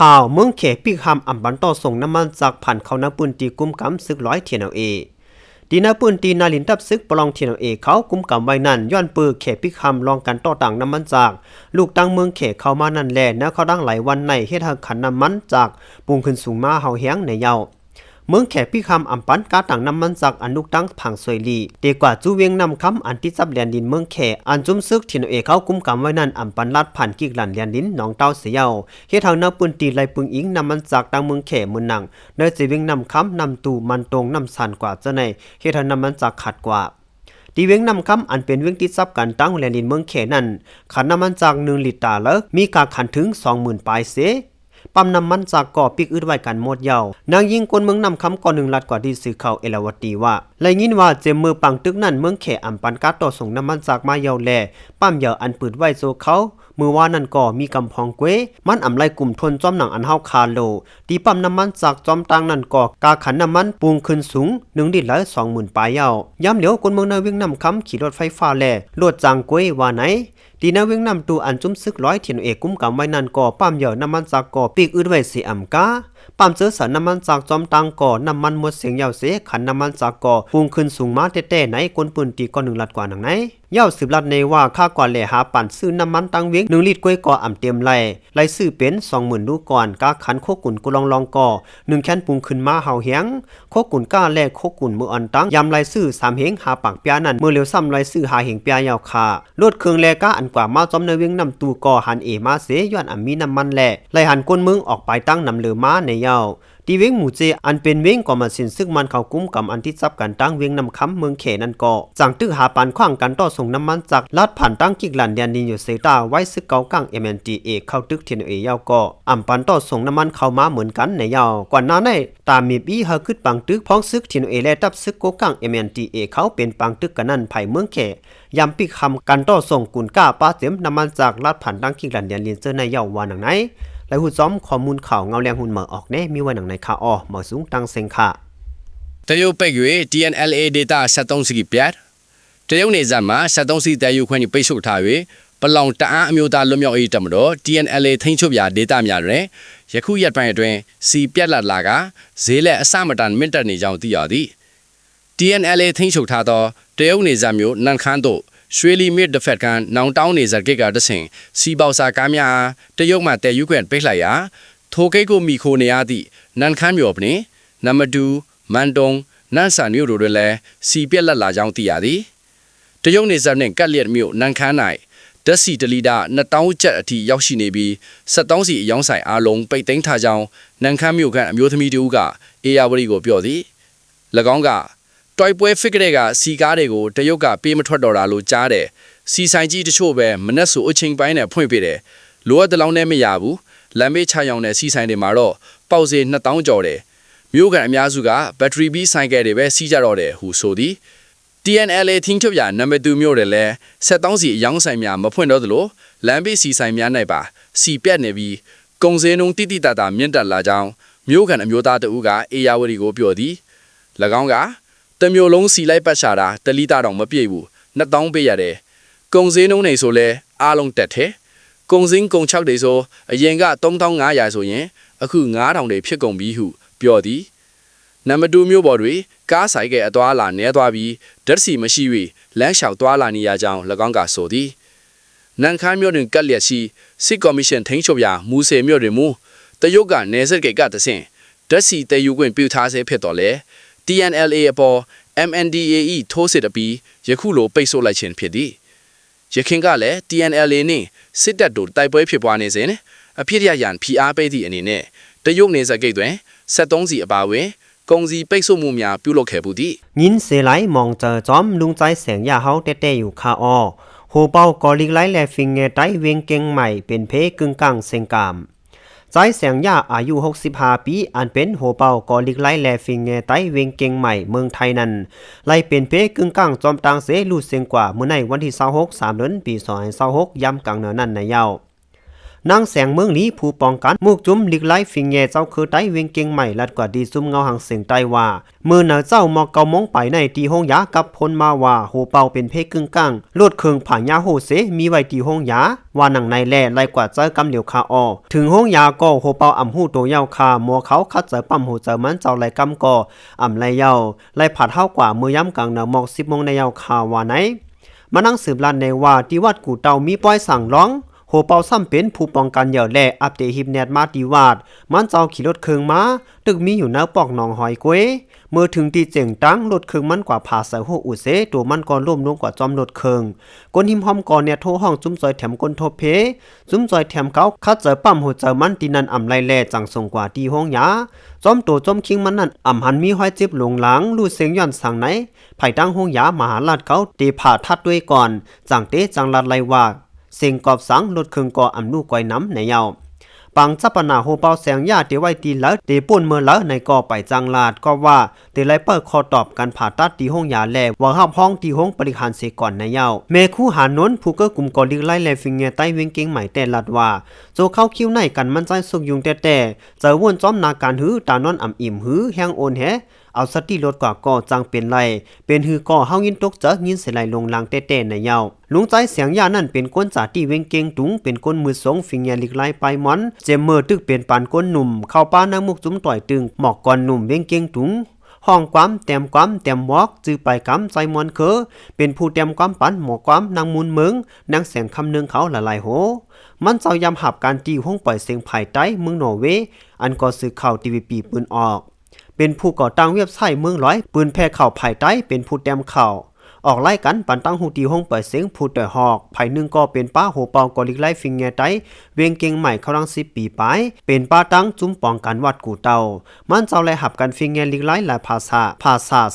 ข่าวเมืองเขปิกหำอำบันต่อส่งน้ำมันจากผ่านเข้าน้ำปืนตีกุมกำซึก100 TNLA ดีน้ำปืนตีนาลินทับซึกปลอง TNLA เขากุมกำไว้นั่นย้อนปืนเขปิกหำลองกันต่อต่างน้ำมันจากลูกตั้งเมืองเขเข้ามานั่นแลนะเขาดังหลายวันในเฮ็ดให้ขันน้ำมันจากปุงขึ้นสูงมาเฮาแฮงในเยาเมืองแขปิกหำอำปันกาต่างน้ำมันจากอันลูกตั้งผังสวยลีเดกว่าจูเวียงนำคำอันที่จับแลนดินเมืองแขอันจุ่มซึก TNLA เขากุมกำไว้นั่นอำปันลาดผ่านกิกหลันแลนดินหนองเต้าเสียเฮ็ดให้น้ำปืนตีไหลปึงอิงน้ำมันจากต่างเมืองแขมือหนังในจีเวียงนำคำนำตูมันตรงนำสันกว่าจะในเฮ็ดให้น้ำมันจากขาดกว่าดีเวียงนำคำอันเป็นเวียงที่ซับกันตั้งแลนดินเมืองแขนั้นขันน้ำมันจาก1 ลิตรแล้วมีการขันถึง 20,000 ปลายเสปั๊มน้ำมันจากก่อปิกอึดไว้กันหมดยาวนางยิงคนเมืองนำคำก่อ1 ลัดกว่าที่สื่อข่าวเอลาวตีว่าและยินว่าเจมมือปังตึกนั้นเมืองแขอำปันกาต่อส่งน้ำมันจากมาเยาวแลปั๊มยาวอันปืดไว้โซเขามือว่านั่นก็มีกำพองเกวมันอำไลกลุ่มทนจอมหนังอันเฮาคาโลตีปั๊มน้ำมันจากจอมตังนั่นก็กาขันน้ำมันปูงขึ้นสูง1 ลิตรละ 20,000 ปลายยาวย้ำเหลียวคนเมืองนาเวียงนำคำขี่รถไฟฟ้าแลรถจางเกวว่าไหนดีนาเวียงนำตูอันจุ้มซึก100 TNLA กุมกำไว้นั่นก็ปั๊มเหยาน้ำมันจากก่อปีกอึดไว้สิอำกาปั๊มเจอสารน้ำมันจากจอมตังก่อน้ำมันหมดเสียงยาวเสขันน้ำมันจากก่อปูงขึ้นสูงมาแต้ๆไหนคนปืนตีก็1 ลัดกว่าหนังไหนยาว10 ลัดในว่าค่ากว่าแลหาปั่นซื้อน้ำมันตังเวียง1 ลิตรกวยก่ออำเต็มไล่ซื้อเป็น 20,000 ลูกก่อนกาขันโคกุ่นกุลองก่อ1แค้นปูงขึ้นมาเฮาเฮียงโคกุ่นก้าแลโคกุ่นมืออันตังยำไล่ซื้อ3 เหงหาปากปยานั่นมือเหลียวซ้ำไล่ซื้อหาเหงปยายาวคารถเครื่องแลกาอันกว่ามาจอมในเวียงนำตูก่อหันเอมาเสย้อนมีน้ำมันแลไล่หันก้นเมืองออกไปตั้งนำเหลือมาในยาวที่เวียงหมู่เจอันเป็นเวียงก่อมาสินซึ่งมันเข้ากุมกำอันที่จับกันตั้งเวียงนำคำเมืองเขนั่นก็จังตึกหาปานขว้างกันต่อส่งน้ำมันจากลาดผ่านตั้งกิกหลันแดนดินอยู่เซตาไว้ซึกเก่ากัง MNDA เข้าตึก TNLA ยาวก็อำปันต่อส่งน้ำมันเข้ามาเหมือนกันในยาวกว่านั้นได้ตามมีปีเฮาขึ้นปังตึกพ้องซึก TNLA และตับซึกโกกัง MNDA เขาเป็นปังตึกกันนั่นไผเมืองเขยำปิกคำกันต่อส่งกุนก้าป้าเต็มน้ำมันจากลาดผ่านตั้งกิกหลันแดนดินเจอในยาวว่าหนังไหนและหูซ้อมข้อมูลข่าวเงาแรงหุ่นเหมอออกแน่มีไว้หนังในข่าวอ้อเหมอสูงตังเซ็งค่ะတရုတ်ပက်ရွေ TNLA ဒေတာ73စီပြတ်တရုတ်နေဇာမှာ73စီတယူခွင့်ပိတ်ဆို့ထား၍ပလောင်တအားအမျိုးသားလွတ်မြောက်ရေးတပ်မတော် TNLA ထိန်းချုပ်ရာဒေတာများတွင်ယခုရက်ပိုင်းအတွင်းစီပြတ်လာကဈေးလက်အစမတန်မင့်တက်နေကြောင်းသိရသည် TNLA ထိန်းချုပ်ထားသောတရုတ်နေဇာမျိုးနန်ခမ်းတို့ရွှေလီမြစ်တစ်ဖက်ကန်နောင်တောင်းနေဇာကိတ်ကတဆင်စီပေါစာကားများတရုတ်မှတဲယူခွင့်ပိတ်လိုက်ရာထိုကိတ်ကိုမိခိုနေရသည့်နန်ခမ်းမျိုးပင်နံပါတ်2မန်တုံနန်းဆန်မျိုးတို့တွင်လည်းစီပြက်လက်လာကြောင်းသိရသည်တရုတ်နေဇာနှင့်ကတ်လျက်မျိုးနန်ခမ်း၌ဓာတ်စီတလီတာ2000ကျပ်အထိရောက်ရှိနေပြီး73စီအယောင်းဆိုင်အားလုံးပိတ်သိမ်းထားကြောင်းနန်ခမ်းမျိုးကအမျိုးသမီးတို့ကအေယာဝတီကိုပြောသည်၎င်းကတိုက်ပွဲဖစ်ကတဲ့ကစီကားတွေကိုတရုတ်ကပေးမထွက်တော့တာလို့ကြားတယ်စီဆိုင်ကြီးတချို့ပဲမနက်ဆိုအချိန်ပိုင်းနဲ့ဖွင့်ပေးတယ်လိုအပ်တဲ့လောက်နဲ့မရဘူးလမ်းဘေးချရောင်တဲ့စီဆိုင်တွေမှာတော့ပေါက်စေ2000ကျော်တယ်မြို့ကန်အများစုကဘက်ထရီဘီဆိုင်ကယ်တွေပဲစီးကြတော့တယ်ဟုဆိုသည် TNLA ထင်းချုပ်ရနံပါတ်2မြို့တယ်လဲ73စီအယောင်းဆိုင်များမဖွင့်တော့သလိုလမ်းဘေးစီဆိုင်များ၌ပါစီပြတ်နေပြီးကုန်စည်နှုန်းတိတိတတ်တာမြင့်တက်လာကြောင်းမြို့ကန်အမျိုးသားတဦးကအေယာဝတီကိုပြောသည်၎င်းကတမျိုးလုံးစီလိုက်ပတ်ချတာတလီတာတော့မပြည့်ဘူး2000ပေးရတယ်ကုန်စည်နှုန်းနေဆိုလဲအားလုံးတက်တယ်ကုန်စင်းကုန်6တွေဆိုအရင်က3500ဆိုရင်အခု9000တွေဖြစ်ကုန်ပြီဟုပြောသည်နံပါတ်2မြို့ပေါ်တွင်ကားဆိုင်ကအသွားလာနေသွားပြီးဓာတ်စီမရှိ၍လမ်းလျှောက်သွားလာနေရကြောင်း၎င်းကဆိုသည်နန်ခမ်းမြို့တွင်ကတ်လျက်ရှိစစ်ကော်မရှင်ထိန်းချုပ်ရာမူဆယ်မြို့တွင်မူတရုတ်ကနေဆက်ကိတ်ကတဆင့်ဓာတ်စီတည်ယူခွင့်ပြုထားဆဲဖြစ်တော်လဲ TNLA အပေါ် MNDA ထိုးစစ်တပြီးယခုလိုပိတ်ဆို့လိုက်ခြင်းဖြစ်သည်ယခင်ကလည်း TNLA နှင့်စစ်တပ်တို့တိုက်ပွဲဖြစ်ပွားနေစဉ်အဖြစ်ရရန်ဖိအားပေးသည့်အနေနဲ့တရုတ်နေဆက်ကိတ်တွင်73စီအပါဝင်ကုန်စီပိတ်ဆို့မှုများပြုလုပ်ခဲ့ပူသည်ยินเสไลมองเจอจอมลุงใจแสงยาเฮาแต้ๆอยู่คาอ้อโหเป้ากอลิกไลแลฟิงเงไตเวียงเก่งใหม่เป็นเพกึ่งกลางเซงกามใจแสงยาอายุ65ปีอันเป็นโหเป่ากอลิกไลแลฟิงเงไตเวียงเก่งใหม่เมืองไทยนั้นไล่เป็นเพกึ่งกลางจอมตางเสลูเซงกว่าเมื่อในวันที่26 3 เดือนปี2026ย้ำกลางเนือนั้นในยาว นางแสงเมืองลีผู้ป้องกันมุกจุ้มลิกไลฟิงแงเจ้าคือไต้เวียงเก่งใหม่ลัดกว่าดีซุ่มเงาหางเสียงไต้ว่ามือเหนือเจ้ามอกเกามงไปในตีห้องยากับพลมาว่าโหเป่าเป็นเพกึ่งกลางลดเคืองผ่านยาโหเสมีไว้ตีห้องยาว่าหนังในแล่ไล่กว่าเจอกำเหลียวคาออถึงห้องยาก็โหเป่าอ่ำหูโตเยาคาหมอเขาคัดเจอปั๊มหูเจอมันเจ้าไล่กำก็อ่ำไล่เยาไล่ผัดเท่ากว่ามือย้ำกลางเหนือหมอก10 โมงในเยาคาว่าไหนมานั่งสืบลันในว่าที่วัดกูเตามีป้อยสั่งร้องโหเปาซ้ำเป็นผู้ป้องกันเหยื่อแล่อัปเดตฮิปแนตมาดีวาดมันเจ้าขี่รถเครื่องมาตึกมีอยู่หน้าปอกหนองหอยกวยเมื่อถึงที่เจ๋งตั้งรถเครื่องมันกว่าผ่าใส่หัวอุเสตัวมันก่อนร่วมลงกว่าจอมรถเครื่องก้นหิมหอมก่อนเนี่ยโทรห้องจุ้มซอยแถมก้นโทเพจุ้มซอยแถมเขาคัดเจอปั๊มหัวเจอมันตีนันอ่ำไล่แล่จังส่งกว่าที่ห้องยาจอมตัวจอมคิงมันนั่นอ่ำหันมีห้อยจิบหลงหลังลู่เสียงย้อนสั่งไหนไผ่ตั้งห้องยามหาลาดเขาตีผ่าทัดด้วยก่อนจังเตจังลาดไลว่าเสียงกอบสังลดเครื่องก่ออ่ำลูกก้อยน้ำในเยาปังจับปนาโฮเปาแสงยาเตไว้ตีแล้วเตป่นเมื่อแล้วในก่อไปจังลาดก็ว่าเตไลเปิดคอตอบการผ่าตัดตีห้องยาแลว่าห้ามห้องตีห้องบริหารเสก่อนในเยาเมคู่หานนผู้ก็กลุ่มก่อลิกไล่แลฟิงเงใต้เวียงเก่งใหม่แต่ลัดว่าโจเข้าคิ้วในกันมันใจสุกยุงแต่เจอวนจ้อมนาการหื้อตานอนอ่ำอิ่มหื้อแห้งโอนแฮเอาสติลดกว่าก่อจังเป็นไรเป็นหือก่อเฮายินตกเจอยินเสไหลลงลางเต้ๆในเยาลุงใจเสียงยานั่นเป็นก้นจ่าที่เวงเก่งตุงเป็นก้นมือสงฟิงแยลิกไลไปมอนเจมเมอร์ตึกเป็นปานก้นหนุ่มเข้าป้านางมุกจุ้มต่อยตึงหมอกก่อนหนุ่มเวงเก่งตุงห้องความแต้มวอกจื้อไปกำใจมอนเคอเป็นผู้แต้มความปันหมอกความนางมูลเมืองนางแสงคำนึงเขาละลายโหมันเจ้ายำหับการตีห้องปล่อยเสียงภายใต้เมืองนอร์เวย์อันก่อสื่อข่าวทีวีปีปืนออกเป็นผู้ก่อตั้งเว็บไซต์เมืองร้อยปืนแพร่ข่าวภายใต้เป็นผู้แต้มข่าวออกไล่กันปันตั้งหูตีห้องเปิดเสียงผู้แต่หอกภายหนึ่งก็เป็นป้าโหเปากอลิกไล่ฟิงแงไตเวียงเก่งใหม่เขาลัง10 ปีไปเป็นป้าตั้งจุ้มป้องกันวัดกูเตามันเจ้าไล่หับกันฟิงแงลิกไล่หลายภาษา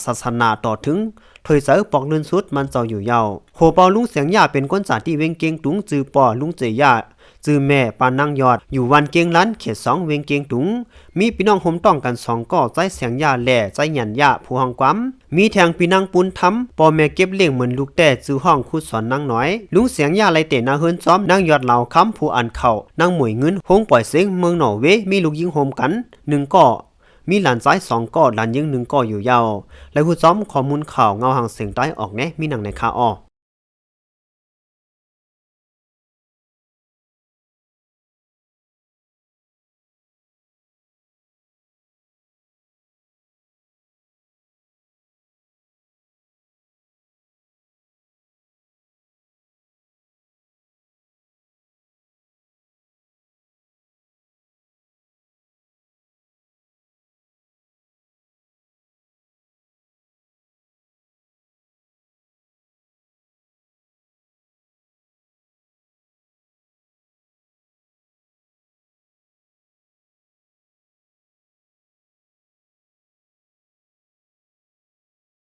ศาสนาต่อถึงถอยเสือปอกเนินสุดมันเจ้าอยู่ยาวโหเปาลุงเสียงยาเป็นก้นจ่าที่เวียงเก่งตุงจือป่อลุงเจยาจื้อแม่ปานนางยอดอยู่วันเกียงลันเขต2เวียงเกียงตุงมีพี่น้องห่มต้องกัน2ก่อใจเสียงยาแหล่ใจหยันยาผู้ห้องความมีแทงพี่นางปุนทำปอแม่เก็บเลี้ยงเหมือนลูกแต่จื้อห้องคุดสอนนางน้อยลุงเสียงยาไลเตนาเฮิรนซ้อมนางยอดเหล่าค้ำผู้อันเข่านางหมวยเงินห้องปล่อยเสียงเมืองหนอเวมีลูกยิงห่มกัน1ก่อมีหลานซ้าย2ก่อหลานยิง1ก่ออยู่ยาวและผู้ซ้อมข้อมูลข่าวเงาหางเสียงใต้ออกแน่มีหนังในคาอ้อ